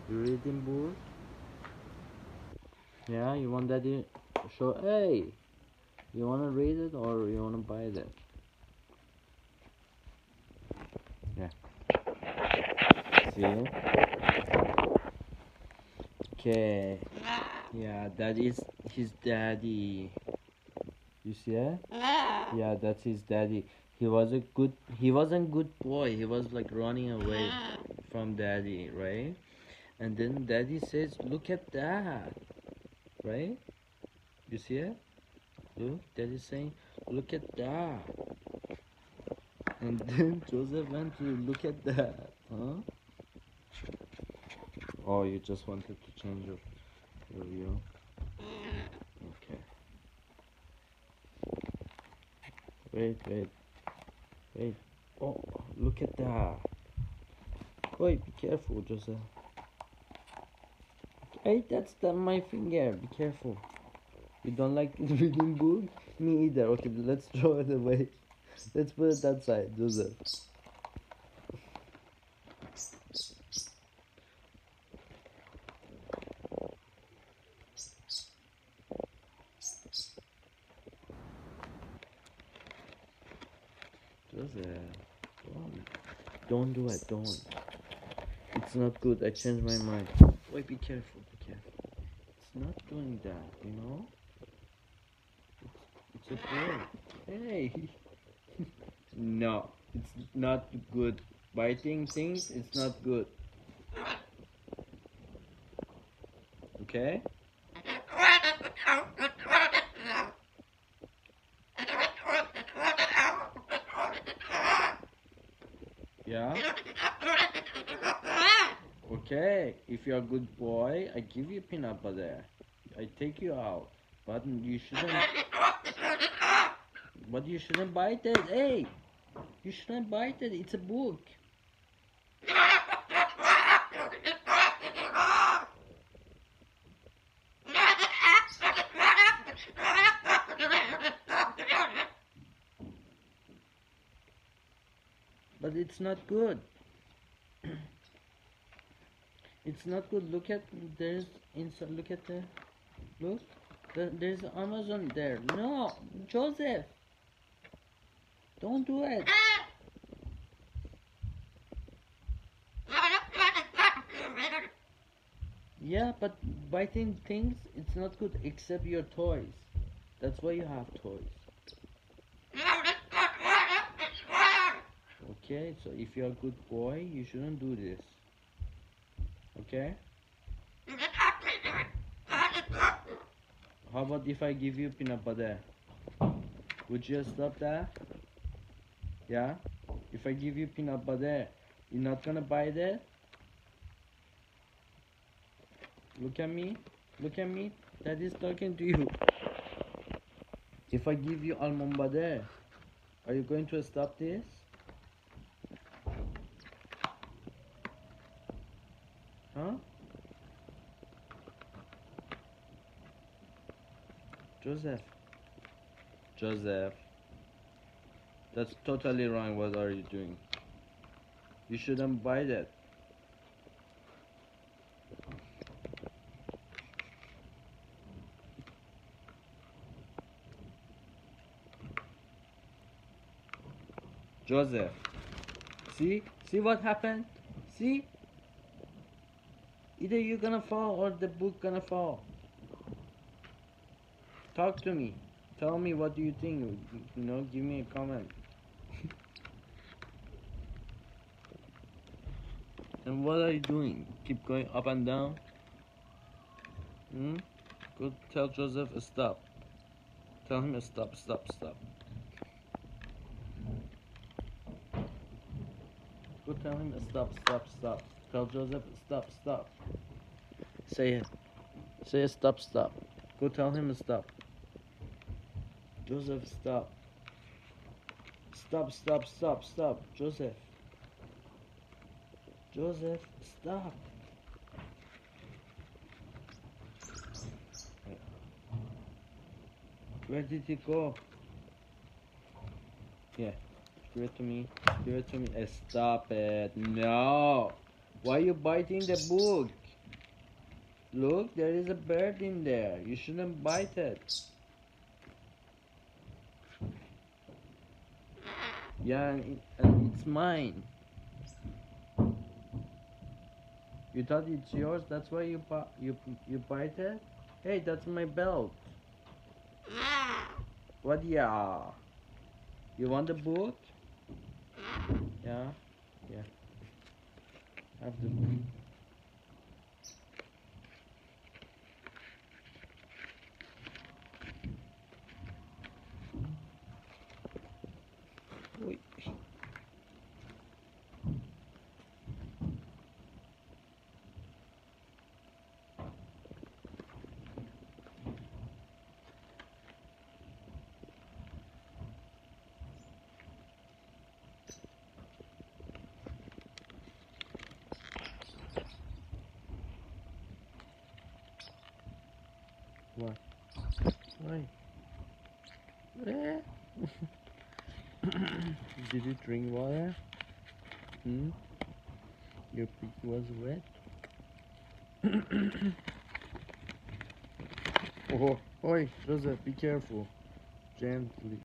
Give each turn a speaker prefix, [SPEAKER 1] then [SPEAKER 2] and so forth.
[SPEAKER 1] You reading book? Yeah, you want daddy show? Hey, you wanna read it or you wanna buy it? Yeah. See it? Okay. Yeah, that is his daddy. You see it? Yeah, that's his daddy. He wasn't good boy. He was like running away from daddy, right? And then daddy says, "Look at that." Right? You see it? Look, daddy's saying, "Look at that." And then Joseph went to look at that. Huh? Oh, you just wanted to change your view? Okay. Wait. Oh, look at that. Wait, be careful, Joseph. Hey, that's my finger. Be careful. You don't like reading book? Me either. Okay, let's throw it away. Let's put it that side, Joseph. Joseph, don't do it. Don't. It's not good. I changed my mind. Wait, be careful. Be careful. It's not doing that. You know. It's a bird. Hey. No, it's not good. Biting things, it's not good. Okay? Yeah? Okay, if you're a good boy, I give you peanut butter. I take you out. But you shouldn't. But you shouldn't bite it. Hey! You shouldn't bite it. It's a book. But it's not good. It's not good. Look at there's inside. Look at the look. There's Amazon there. No, Joseph, don't do it. Yeah, but biting things, it's not good except your toys. That's why you have toys. Okay, so if you're a good boy, you shouldn't do this. Okay? How about if I give you peanut butter? Would you stop that? Yeah? If I give you peanut butter, you're not gonna bite it? Look at me. Look at me. Daddy's talking to you. If I give you almond butter, are you going to stop this? Huh? Joseph. Joseph. That's totally wrong. What are you doing? You shouldn't bite it. Joseph. See? See what happened? See? Either you're gonna fall or the book gonna fall. Talk to me. Tell me what do you think. You know, give me a comment. And what are you doing? Keep going up and down? Hmm? Go tell Joseph stop. Tell him stop. Go tell him stop. Tell Joseph stop. Say it. Say stop. Go tell him stop. Joseph, stop. Stop. Joseph. Joseph, stop. Where did he go? Yeah. Give it to me. Stop it. No. Why are you biting the book? Look, there is a bird in there. You shouldn't bite it. Yeah, and it's mine. You thought it's yours, that's why you bite it? Hey, that's my belt. What? Yeah. You want the boot? Yeah. Yeah. Have the boot. Wait. What? Why? Eh? Did you drink water? Hmm? Your pig was wet? Oh, oi, Joseph, be careful. Gently.